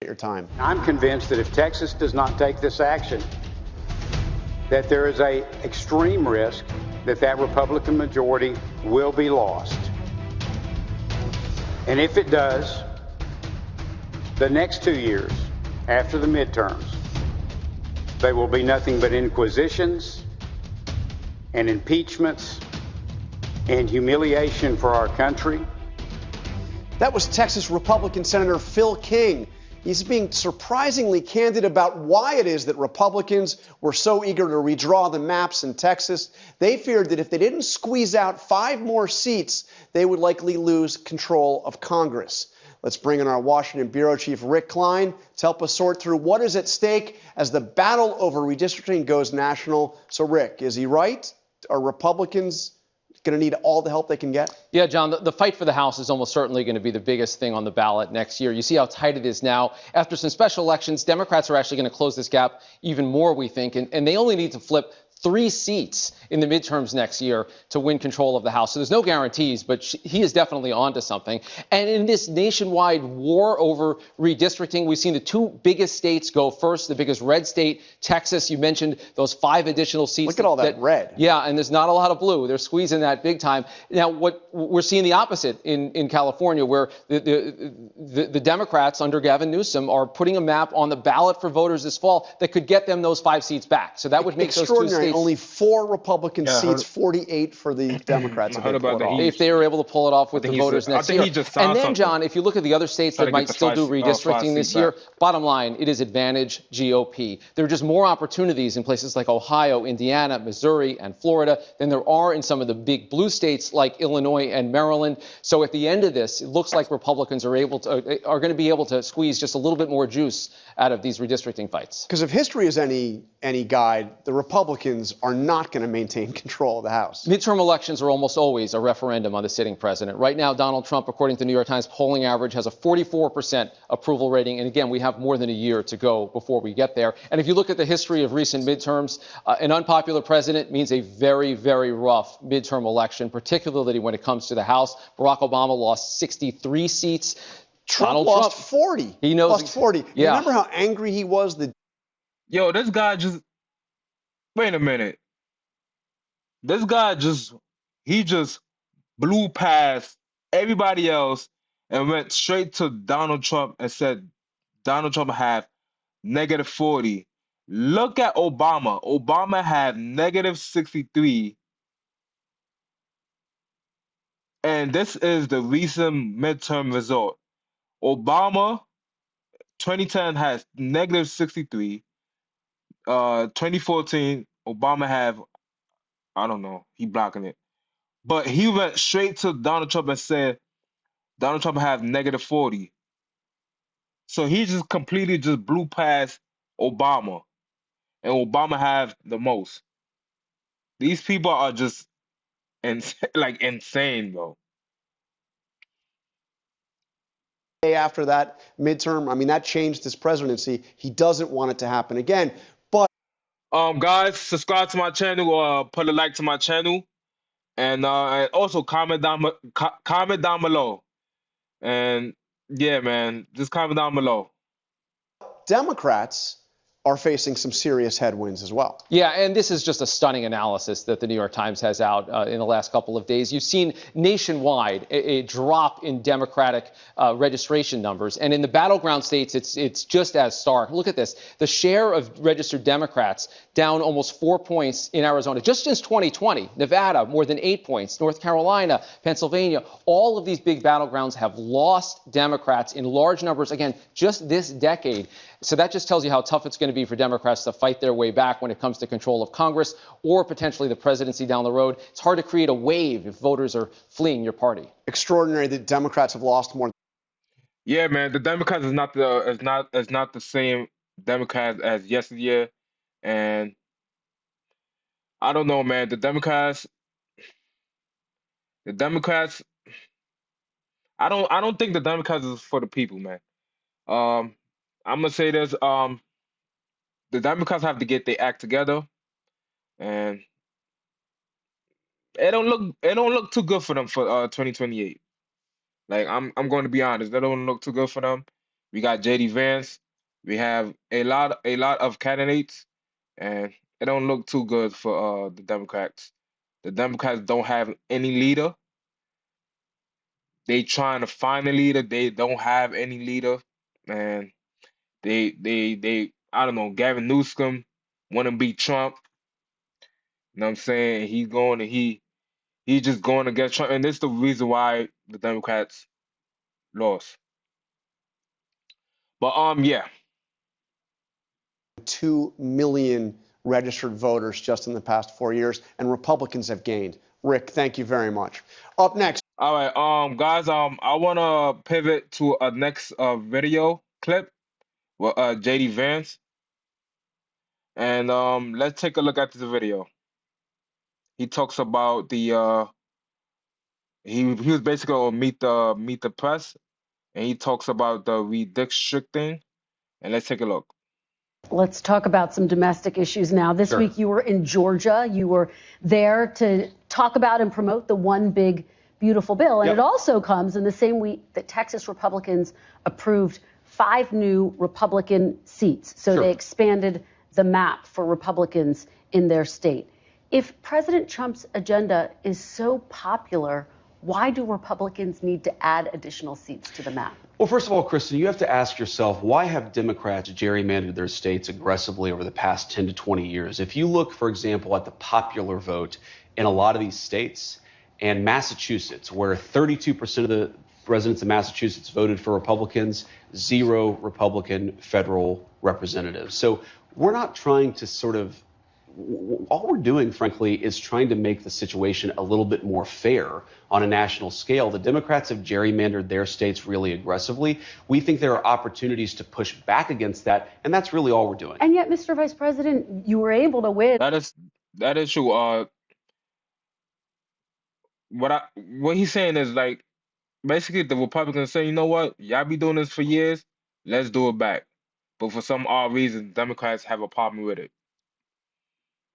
Your time. I'm convinced that if Texas does not take this action, that there is a extreme risk that that Republican majority will be lost. And if it does, the next 2 years after the midterms, they will be nothing but inquisitions and impeachments and humiliation for our country. That was Texas Republican Senator Phil King. He's being surprisingly candid about why it is that Republicans were so eager to redraw the maps in Texas. They feared that if they didn't squeeze out 5 more seats, they would likely lose control of Congress. Let's bring in our Washington Bureau Chief Rick Klein to help us sort through what is at stake as the battle over redistricting goes national. So, Rick, is he right? Are Republicans going to need all the help they can get? Yeah, John, the fight for the House is almost certainly going to be the biggest thing on the ballot next year. You see how tight it is now. After some special elections, Democrats are actually going to close this gap even more, we think, and they only need to flip 3 seats in the midterms next year to win control of the House. So there's no guarantees, but he is definitely onto something. And in this nationwide war over redistricting, we've seen the 2 biggest states go first. The biggest red state, Texas. You mentioned those 5 additional seats. Look at all that red. Yeah, and there's not a lot of blue. They're squeezing that big time. Now, what we're seeing the opposite in California, where the Democrats under Gavin Newsom are putting a map on the ballot for voters this fall that could get them those 5 seats back. So that would make those 2 states. Only 4 Republican seats, 48 for the Democrats. If they were able to pull it off with the voters next year. And then, John, if you look at the other states that might still do redistricting this year, bottom line, it is advantage GOP. There are just more opportunities in places like Ohio, Indiana, Missouri, and Florida than there are in some of the big blue states like Illinois and Maryland. So at the end of this, it looks like Republicans are going to be able to squeeze just a little bit more juice out of these redistricting fights. Because if history is any guide, the Republicans are not going to maintain control of the House. Midterm elections are almost always a referendum on the sitting president. Right now, Donald Trump, according to the New York Times polling average, has a 44% approval rating. And again, we have more than a year to go before we get there. And if you look at the history of recent midterms, an unpopular president means a very, very rough midterm election, particularly when it comes to the House. Barack Obama lost 63 seats. Trump lost 40. He knows. Lost 40. Yeah. Remember how angry he was? Yo, this guy just... Wait a minute. This guy just blew past everybody else and went straight to Donald Trump and said Donald Trump had -40. Look at Obama. Obama had -63. And this is the recent midterm result. Obama, 2010, has -63. 2014, Obama have, I don't know, he blocking it. But he went straight to Donald Trump and said Donald Trump have -40. So he just completely just blew past Obama. And Obama have the most. These people are just insane, bro. After that midterm, I mean, that changed his presidency. He doesn't want it to happen again. But guys, subscribe to my channel, put a like to my channel, and also comment down below. And yeah, man, just comment down below. Democrats are facing some serious headwinds as well. Yeah, and this is just a stunning analysis that the New York Times has out in the last couple of days. You've seen nationwide a drop in Democratic registration numbers. And in the battleground states, it's just as stark. Look at this. The share of registered Democrats down almost 4 points in Arizona just since 2020. Nevada, more than 8 points. North Carolina, Pennsylvania. All of these big battlegrounds have lost Democrats in large numbers, again, just this decade. So that just tells you how tough it's going to be for Democrats to fight their way back when it comes to control of Congress or potentially the presidency down the road. It's hard to create a wave if voters are fleeing your party. Extraordinary that Democrats have lost more. Yeah, man, the Democrats is not the same Democrats as yesteryear, and I don't know, man. The Democrats. I don't think the Democrats is for the people, man. I'm gonna say this. The Democrats have to get their act together, and it don't look too good for them for 2028. Like I'm going to be honest, that don't look too good for them. We got JD Vance. We have a lot of candidates, and it don't look too good for the Democrats. The Democrats don't have any leader. They trying to find a leader. They don't have any leader, and they I don't know. Gavin Newsom want to beat Trump. You know what I'm saying? He's just going against Trump, and this is the reason why the Democrats lost. But yeah. 2 million registered voters just in the past 4 years, and Republicans have gained. Rick, thank you very much. Up next. All right, guys, I wanna pivot to a next video clip with JD Vance, and let's take a look at this video. He talks about the he was basically on Meet the Press, and he talks about the redistricting, and let's take a look. Let's talk about some domestic issues now. This week you were in Georgia. You were there to talk about and promote the One Big Beautiful Bill. And it also comes in the same week that Texas Republicans approved 5 new Republican seats. So they expanded the map for Republicans in their state. If President Trump's agenda is so popular, why do Republicans need to add additional seats to the map? Well, first of all, Kristen, you have to ask yourself, why have Democrats gerrymandered their states aggressively over the past 10 to 20 years? If you look, for example, at the popular vote in a lot of these states, and Massachusetts, where 32% of the residents of Massachusetts voted for Republicans, 0 Republican federal representatives. So we're not trying to all we're doing, frankly, is trying to make the situation a little bit more fair on a national scale. The Democrats have gerrymandered their states really aggressively. We think there are opportunities to push back against that, and that's really all we're doing. And yet, Mr. Vice President, you were able to win. That is true. What he's saying is, like, basically the Republicans say, you know what, y'all be doing this for years, let's do it back. But for some odd reason, Democrats have a problem with it.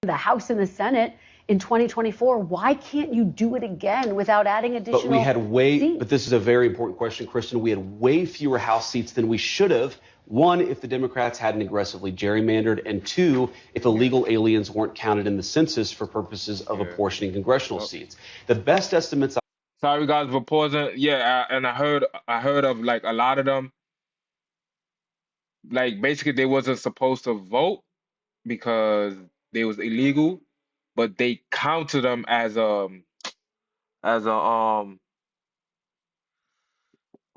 The House and the Senate in 2024. Why can't you do it again without adding additional But we had seats? But this is a very important question, Kristen. We had way fewer House seats than we should have. 1, if the Democrats hadn't aggressively gerrymandered, and 2, if illegal aliens weren't counted in the census for purposes of apportioning congressional seats. The best estimates. Sorry, guys, for pausing. Yeah, and I heard of, like, a lot of them. Like, basically, they wasn't supposed to vote because they was illegal, but they counted them as man,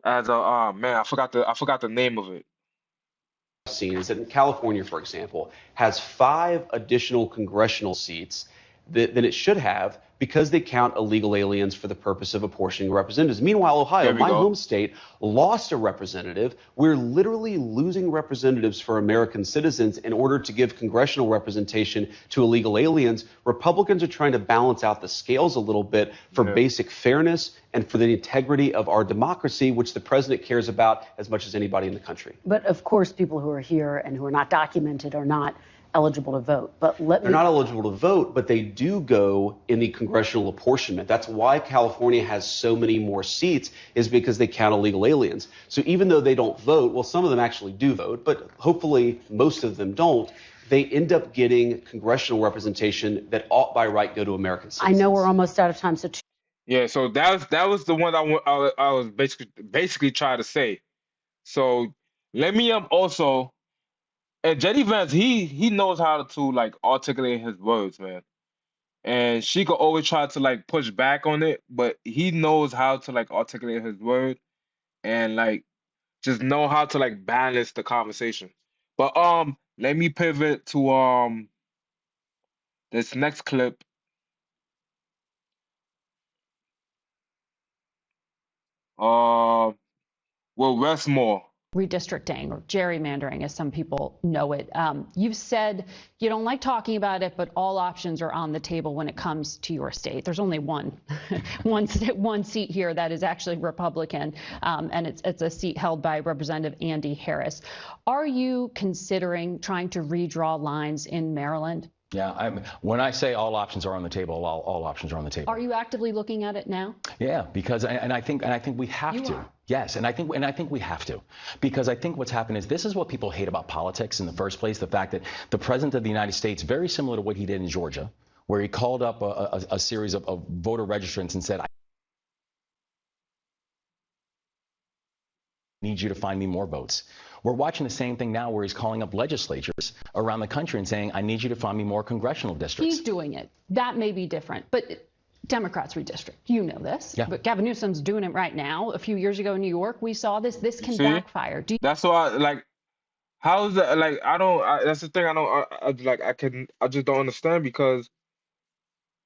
I forgot the name of it. Seen is that in California, for example, has 5 additional congressional seats than it should have because they count illegal aliens for the purpose of apportioning representatives. Meanwhile, Ohio, my home state, lost a representative. We're literally losing representatives for American citizens in order to give congressional representation to illegal aliens. Republicans are trying to balance out the scales a little bit for basic fairness and for the integrity of our democracy, which the president cares about as much as anybody in the country. But of course, people who are here and who are not documented are not eligible to vote. But they're not eligible to vote, but they do go in the congressional apportionment. That's why California has so many more seats, is because they count illegal aliens. So even though they don't vote, well, some of them actually do vote, but hopefully most of them don't. They end up getting congressional representation that ought by right go to American citizens. I know we're almost out of time, so yeah. So that was the one I was basically trying to say. So let me also. And JD Vance, he knows how to, like, articulate his words, man. And she could always try to, like, push back on it, but he knows how to, like, articulate his word and, like, just know how to, like, balance the conversation. But let me pivot to this next clip. Well, Westmore. Redistricting, or gerrymandering, as some people know it. You've said you don't like talking about it, but all options are on the table when it comes to your state. There's only one seat here that is actually Republican, and it's a seat held by Representative Andy Harris. Are you considering trying to redraw lines in Maryland? Yeah, when I say all options are on the table, all options are on the table. Are you actively looking at it now? Yeah, because I think we have to. Yes, and I think we have to, because I think what's happened is this is what people hate about politics in the first place: the fact that the president of the United States, very similar to what he did in Georgia, where he called up a series of voter registrants and said, "I need you to find me more votes." We're watching the same thing now, where he's calling up legislatures around the country and saying, "I need you to find me more congressional districts." He's doing it. That may be different, but Democrats redistrict. You know this. Yeah. But Gavin Newsom's doing it right now. A few years ago in New York, we saw this. This can backfire. That's why, like, how is that? Like, that's the thing. I just don't understand, because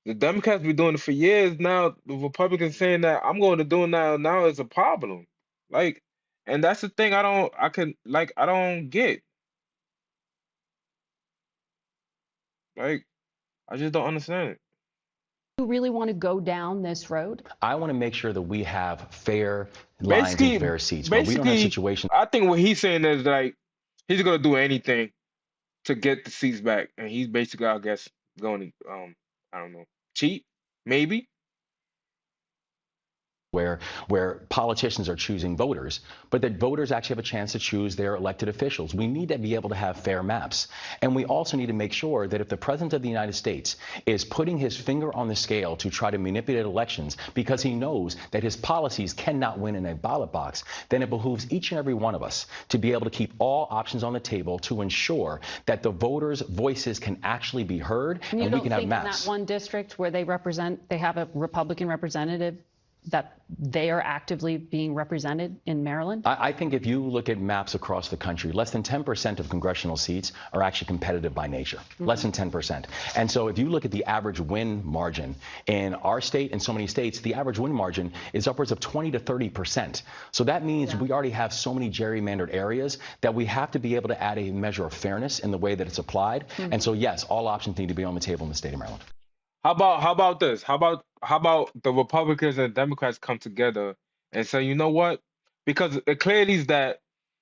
the Democrats been doing it for years now. The Republicans saying that I'm going to do it now is a problem. Like, and that's the thing. I don't get. Like, I just don't understand it. You really want to go down this road? I want to make sure that we have fair lines and fair seats. But we don't have situations. I think what he's saying is, like, he's gonna do anything to get the seats back, and he's basically, I guess, going to I don't know, cheat, maybe. Where politicians are choosing voters, but that voters actually have a chance to choose their elected officials. We need to be able to have fair maps. And we also need to make sure that if the president of the United States is putting his finger on the scale to try to manipulate elections because he knows that his policies cannot win in a ballot box, then it behooves each and every one of us to be able to keep all options on the table to ensure that the voters' voices can actually be heard, and we can have maps. In that one district where they have a Republican representative, that they are actively being represented in Maryland? I think if you look at maps across the country, less than 10% of congressional seats are actually competitive by nature. Less than 10%. And so if you look at the average win margin in our state and so many states, the average win margin is upwards of 20 to 30%. So that means we already have so many gerrymandered areas that we have to be able to add a measure of fairness in the way that it's applied. And so, yes, all options need to be on the table in the state of Maryland. How about this? How about the Republicans and Democrats come together and say, you know what? Because it clearly is that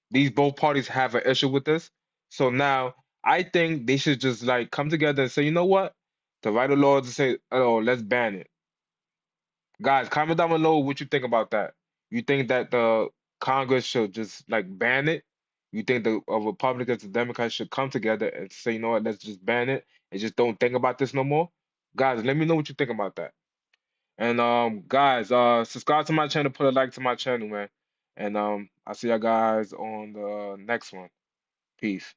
these both parties have an issue with this. So now I think they should just, like, come together and say, you know what? To write a law to say, oh, let's ban it. Guys, comment down below what you think about that. You think that the Congress should just, like, ban it? You think the Republicans and Democrats should come together and say, you know what, let's just ban it and just don't think about this no more? Guys, let me know what you think about that. And guys, subscribe to my channel, put a like to my channel, man. And I'll see y'all guys on the next one. Peace.